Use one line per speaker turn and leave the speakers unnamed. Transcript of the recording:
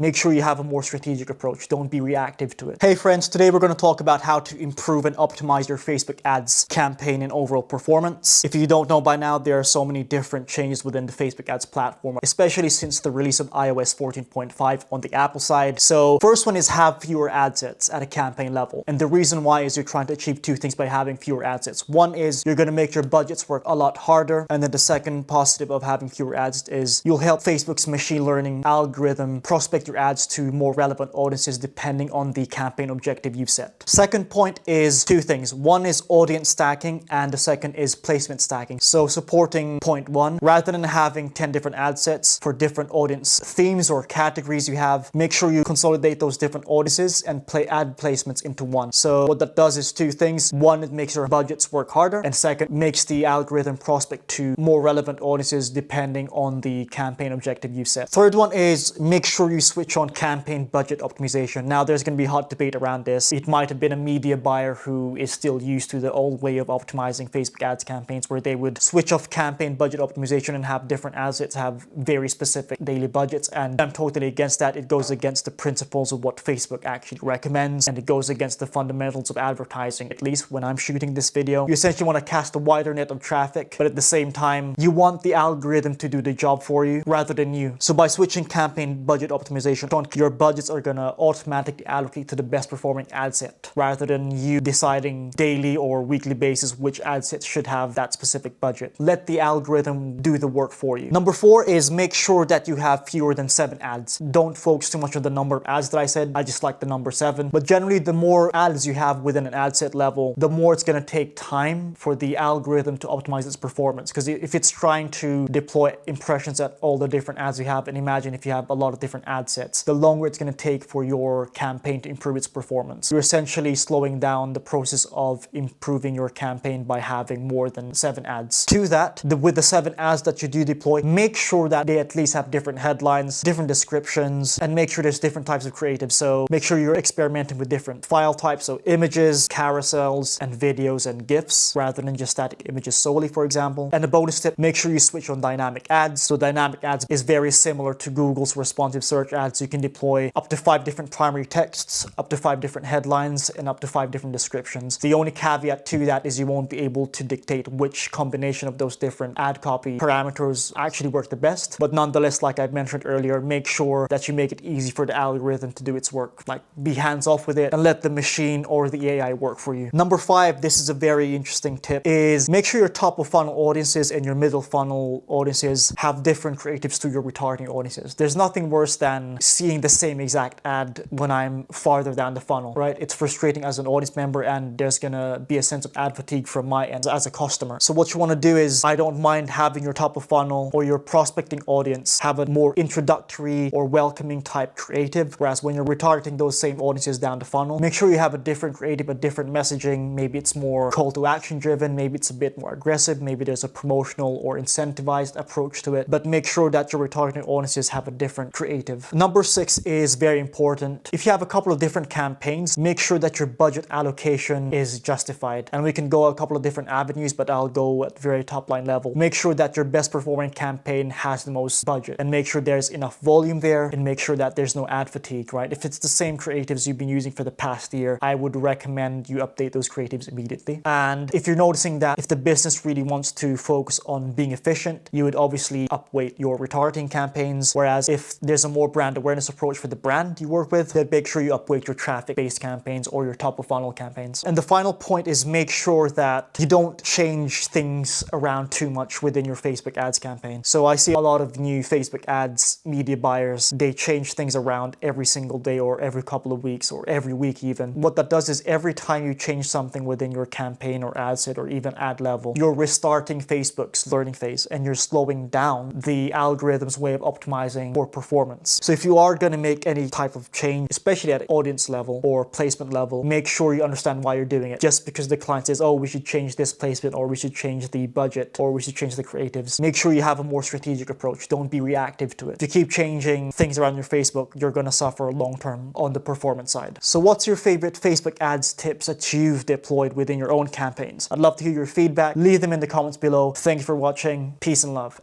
Make sure you have a more strategic approach. Don't be reactive to it. Hey friends, today we're going to talk about how to improve and optimize your Facebook ads campaign and overall performance. If you don't know by now, there are so many different changes within the Facebook ads platform, especially since the release of iOS 14.5 on the Apple side. So first one is have fewer ad sets at a campaign level. And the reason why is you're trying to achieve two things by having fewer ad sets. One is you're going to make your budgets work a lot harder. And then the second positive of having fewer ads is you'll help Facebook's machine learning algorithm prospect your ads to more relevant audiences depending on the campaign objective you've set. Second point is two things. One is audience stacking and the second is placement stacking. So supporting point one, rather than having 10 different ad sets for different audience themes or categories you have, make sure you consolidate those different audiences and ad placements into one. So what that does is two things. One, it makes your budgets work harder, and second, makes the algorithm prospect to more relevant audiences depending on the campaign objective you've set. Third one is make sure you switch on campaign budget optimization. Now there's going to be hot debate around this. It might have been a media buyer who is still used to the old way of optimizing Facebook ads campaigns where they would switch off campaign budget optimization and have different assets have very specific daily budgets, and I'm totally against that. It goes against the principles of what Facebook actually recommends, and it goes against the fundamentals of advertising, at least when I'm shooting this video. You essentially want to cast a wider net of traffic, but at the same time, you want the algorithm to do the job for you rather than you. So by switching campaign budget optimization, your budgets are gonna automatically allocate to the best performing ad set rather than you deciding daily or weekly basis which ad sets should have that specific budget. Let the algorithm do the work for you. Number four is make sure that you have fewer than 7 ads. Don't focus too much on the number of ads that I said. I just like the number 7. But generally, the more ads you have within an ad set level, the more it's gonna take time for the algorithm to optimize its performance. Because if it's trying to deploy impressions at all the different ads you have, and imagine if you have a lot of different ad sets, the longer it's going to take for your campaign to improve its performance. You're essentially slowing down the process of improving your campaign by having more than 7 ads. To that, with the 7 ads that you do deploy, make sure that they at least have different headlines, different descriptions, and make sure there's different types of creative. So make sure you're experimenting with different file types, so images, carousels, and videos and GIFs, rather than just static images solely, for example. And a bonus tip, make sure you switch on dynamic ads. So dynamic ads is very similar to Google's responsive search ads. You can deploy up to 5 different primary texts, up to 5 different headlines, and up to 5 different descriptions. The only caveat to that is you won't be able to dictate which combination of those different ad copy parameters actually work the best. But nonetheless, like I mentioned earlier, make sure that you make it easy for the algorithm to do its work. Like, be hands-off with it and let the machine or the AI work for you. Number 5, this is a very interesting tip, is make sure your top of funnel audiences and your middle funnel audiences have different creatives to your retargeting audiences. There's nothing worse than seeing the same exact ad when I'm farther down the funnel, right? It's frustrating as an audience member, and there's gonna be a sense of ad fatigue from my end as a customer. So what you want to do is, I don't mind having your top of funnel or your prospecting audience have a more introductory or welcoming type creative, whereas when you're retargeting those same audiences down the funnel, make sure you have a different creative, a different messaging. Maybe it's more call to action driven, maybe it's a bit more aggressive, maybe there's a promotional or incentivized approach to it, but make sure that your retargeting audiences have a different creative. Number 6 is very important. If you have a couple of different campaigns, make sure that your budget allocation is justified. And we can go a couple of different avenues, but I'll go at very top line level. Make sure that your best performing campaign has the most budget, and make sure there's enough volume there, and make sure that there's no ad fatigue, right? If it's the same creatives you've been using for the past year, I would recommend you update those creatives immediately. And if you're noticing that if the business really wants to focus on being efficient, you would obviously upweight your retargeting campaigns. Whereas if there's a more brand awareness approach for the brand you work with, then make sure you upweight your traffic-based campaigns or your top of funnel campaigns. And the final point is make sure that you don't change things around too much within your Facebook ads campaign. So I see a lot of new Facebook ads media buyers, they change things around every single day or every couple of weeks or every week even. What that does is every time you change something within your campaign or ad set or even ad level, you're restarting Facebook's learning phase and you're slowing down the algorithm's way of optimizing for performance. So if you are going to make any type of change, especially at audience level or placement level, make sure you understand why you're doing it. Just because the client says, oh, we should change this placement, or we should change the budget, or we should change the creatives, make sure you have a more strategic approach. Don't be reactive to it. If you keep changing things around your Facebook, you're going to suffer long term on the performance side. So what's your favorite Facebook ads tips that you've deployed within your own campaigns? I'd love to hear your feedback. Leave them in the comments below. Thank you for watching. Peace and love.